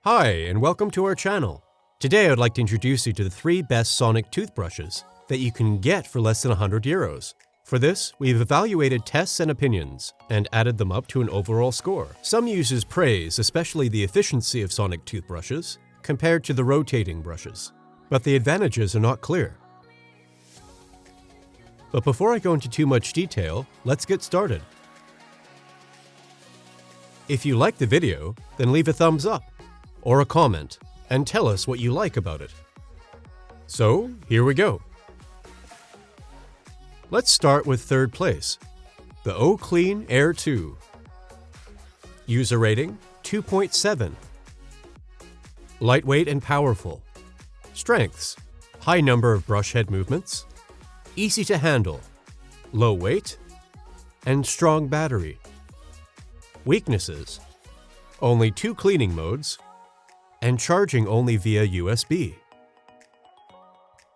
Hi, and welcome to our channel. Today I'd like to introduce you to the 3 best sonic toothbrushes that you can get for less than €100. For this, we've evaluated tests and opinions, and added them up to an overall score. Some users praise especially the efficiency of sonic toothbrushes compared to the rotating brushes, but the advantages are not clear. But before I go into too much detail, let's get started. If you like the video, then leave a thumbs up or a comment and tell us what you like about it. So, here we go. Let's start with third place, the Oclean Air 2. User rating 2.7. Lightweight and powerful. Strengths: high number of brush head movements, easy to handle, low weight, and strong battery. Weaknesses: only 2 cleaning modes, and charging only via USB.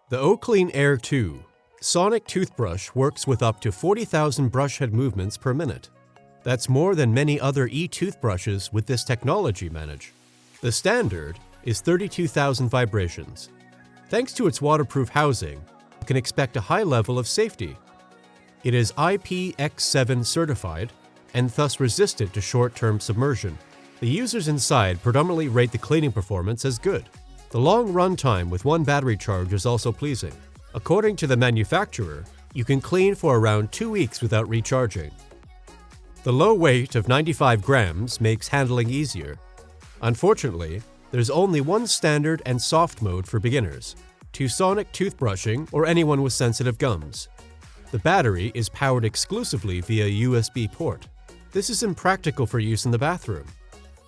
The Oclean Air 2 sonic toothbrush works with up to 40,000 brush head movements per minute. That's more than many other e-toothbrushes with this technology manage. The standard is 32,000 vibrations. Thanks to its waterproof housing, you can expect a high level of safety. It is IPX7 certified and thus resistant to short-term submersion. The users inside predominantly rate the cleaning performance as good. The long runtime with 1 battery charge is also pleasing. According to the manufacturer, you can clean for around 2 weeks without recharging. The low weight of 95 grams makes handling easier. Unfortunately, there's only 1 standard and soft mode for beginners, to sonic toothbrushing or anyone with sensitive gums. The battery is powered exclusively via USB port. This is impractical for use in the bathroom.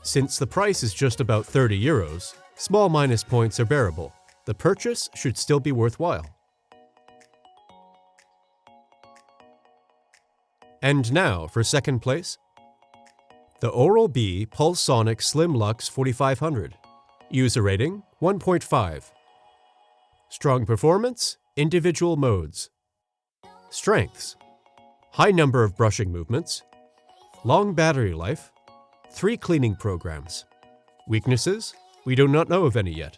Since the price is just about €30, small minus points are bearable. The purchase should still be worthwhile. And now for second place, the Oral-B Pulsonic Slim Luxe 4500. User rating 1.5. Strong performance, individual modes. Strengths: high number of brushing movements, long battery life, 3 cleaning programs. Weaknesses: we do not know of any yet.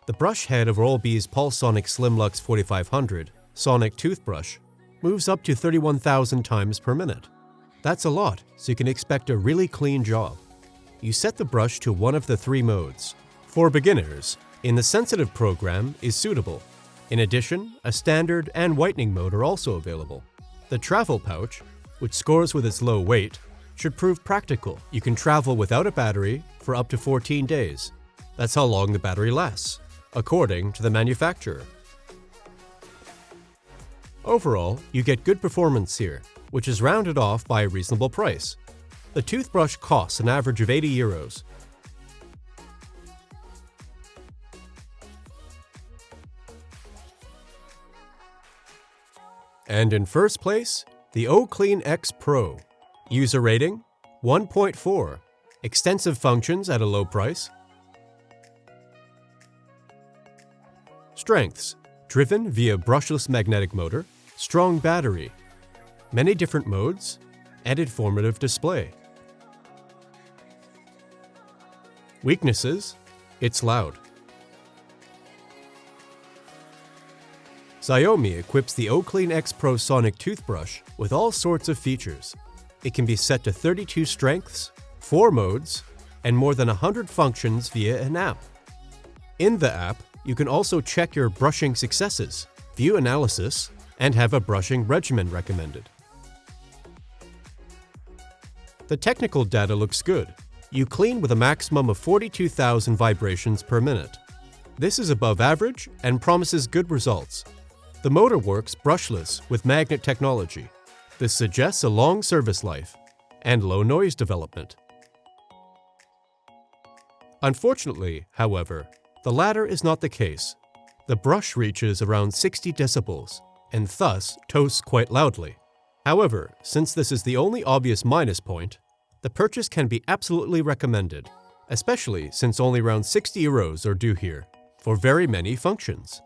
The brush head of Oral-B's Pulsonic Slim Luxe 4500 sonic toothbrush moves up to 31,000 times per minute. That's a lot, so you can expect a really clean job. You set the brush to one of the 3 modes. For beginners, in the sensitive program is suitable. In addition, a standard and whitening mode are also available. The travel pouch, which scores with its low weight, should prove practical. You can travel without a battery for up to 14 days. That's how long the battery lasts, according to the manufacturer. Overall, you get good performance here, which is rounded off by a reasonable price. The toothbrush costs an average of €80. And in first place, the Oclean X Pro. User rating 1.4. Extensive functions at a low price. Strengths: driven via brushless magnetic motor, strong battery, many different modes, and informative display. Weaknesses: it's loud. Xiaomi equips the Oclean X Pro sonic toothbrush with all sorts of features. It can be set to 32 strengths, 4 modes, and more than 100 functions via an app. In the app, you can also check your brushing successes, view analysis, and have a brushing regimen recommended. The technical data looks good. You clean with a maximum of 42,000 vibrations per minute. This is above average and promises good results. The motor works brushless with magnet technology. This suggests a long service life and low noise development. Unfortunately, however, the latter is not the case. The brush reaches around 60 decibels and thus toasts quite loudly. However, since this is the only obvious minus point, the purchase can be absolutely recommended, especially since only around €60 are due here for very many functions.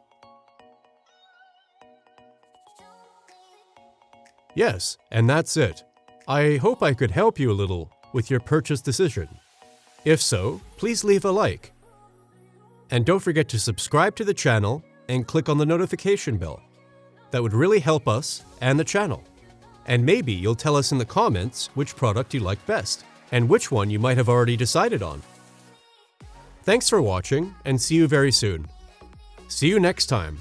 Yes, and that's it. I hope I could help you a little. with your purchase decision? If so, please leave a like. And don't forget to subscribe to the channel and click on the notification bell. That would really help us and the channel. And maybe you'll tell us in the comments which product you like best, and which one you might have already decided on. Thanks for watching, and see you very soon. See you next time.